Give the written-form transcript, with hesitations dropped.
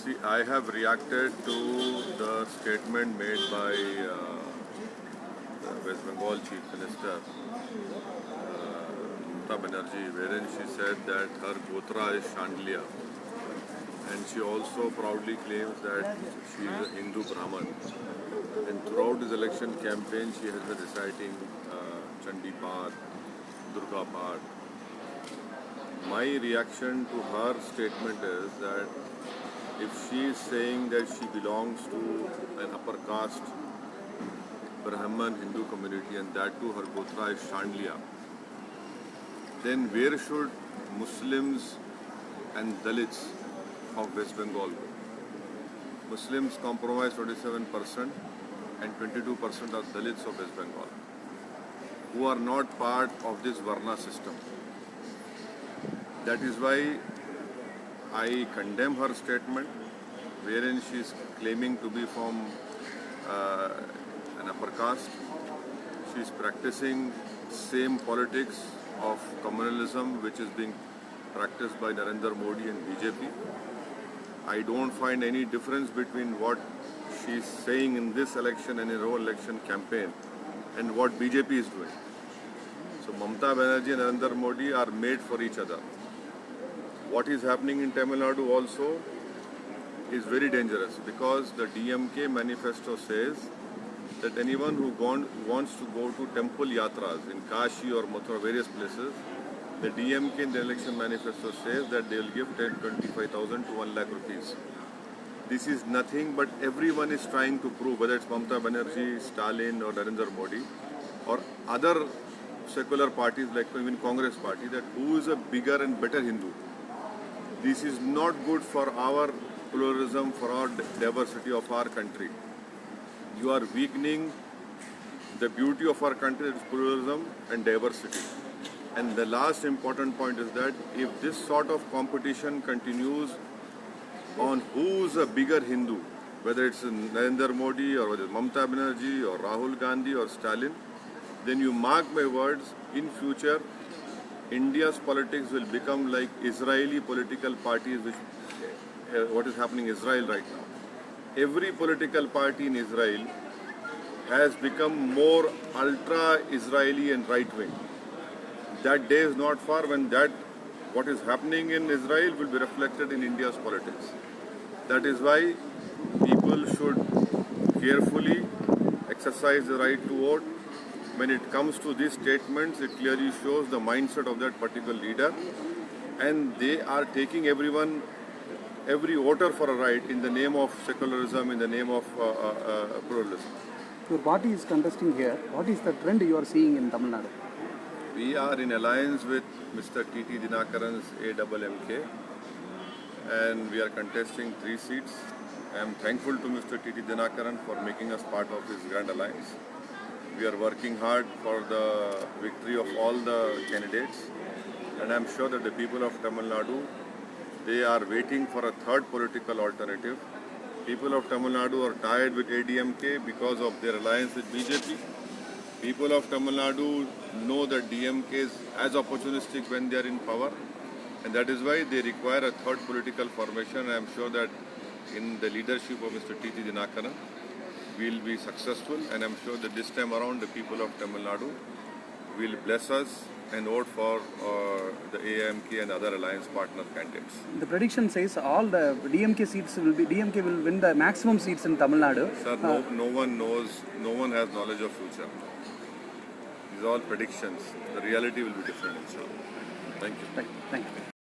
See, I have reacted to the statement made by the West Bengal Chief Minister, Mamata Banerjee, wherein she said that her Gotra is Chandelier. And she also proudly claims that she is a Hindu Brahman. And throughout this election campaign, she has been reciting Chandi Path, Durga Path. My reaction to her statement is that if she is saying that she belongs to an upper caste Brahman Hindu community and that too her Gotra is Chandelier, then where should Muslims and Dalits of West Bengal go? Muslims comprise 27% and 22% are Dalits of West Bengal, who are not part of this Varna system. That is why I condemn her statement, wherein she is claiming to be from an upper caste. She is practicing same politics of communalism which is being practiced by Narendra Modi and BJP. I don't find any difference between what she is saying in this election and in her election campaign and what BJP is doing. So Mamata Banerjee and Narendra Modi are made for each other. What is happening in Tamil Nadu also is very dangerous because the DMK manifesto says that anyone who wants to go to temple yatras in Kashi or Mathura, various places, the DMK in the election manifesto says that they will give 25,000 to 1 lakh rupees. This is nothing but everyone is trying to prove, whether it's Mamata Banerjee, Stalin or Narendra Modi or other secular parties like even Congress party, that who is a bigger and better Hindu. This is not good for our pluralism, for our diversity of our country. You are weakening the beauty of our country, its pluralism and diversity. And the last important point is that if this sort of competition continues on who's a bigger Hindu, whether it's Narendra Modi or whether it's Mamata Banerjee or Rahul Gandhi or Stalin, then you mark my words, in future India's politics will become like Israeli political parties, which what is happening in Israel right now. Every political party in Israel has become more ultra-Israeli and right-wing. That day is not far when what is happening in Israel will be reflected in India's politics. That is why people should carefully exercise the right to vote. When it comes to these statements, it clearly shows the mindset of that particular leader, and they are taking every voter for a right in the name of secularism, in the name of pluralism. Your party is contesting here. What is the trend you are seeing in Tamil Nadu? We are in alliance with Mr. T.T. Dinakaran's AMMK, and we are contesting 3 seats. I am thankful to Mr. T.T. Dinakaran for making us part of his grand alliance. We are working hard for the victory of all the candidates, and I am sure that the people of Tamil Nadu, they are waiting for a third political alternative. People of Tamil Nadu are tired with ADMK because of their alliance with BJP. People of Tamil Nadu know that DMK is as opportunistic when they are in power, and that is why they require a third political formation. I am sure that in the leadership of Mr. T.T. Dinakaran, we will be successful, and I am sure that this time around the people of Tamil Nadu will bless us and vote for the AMK and other alliance partner candidates. The prediction says all the DMK will win the maximum seats in Tamil Nadu. Sir, no one knows, no one has knowledge of future. These are all predictions. The reality will be different, inshallah. Thank you. Thank you.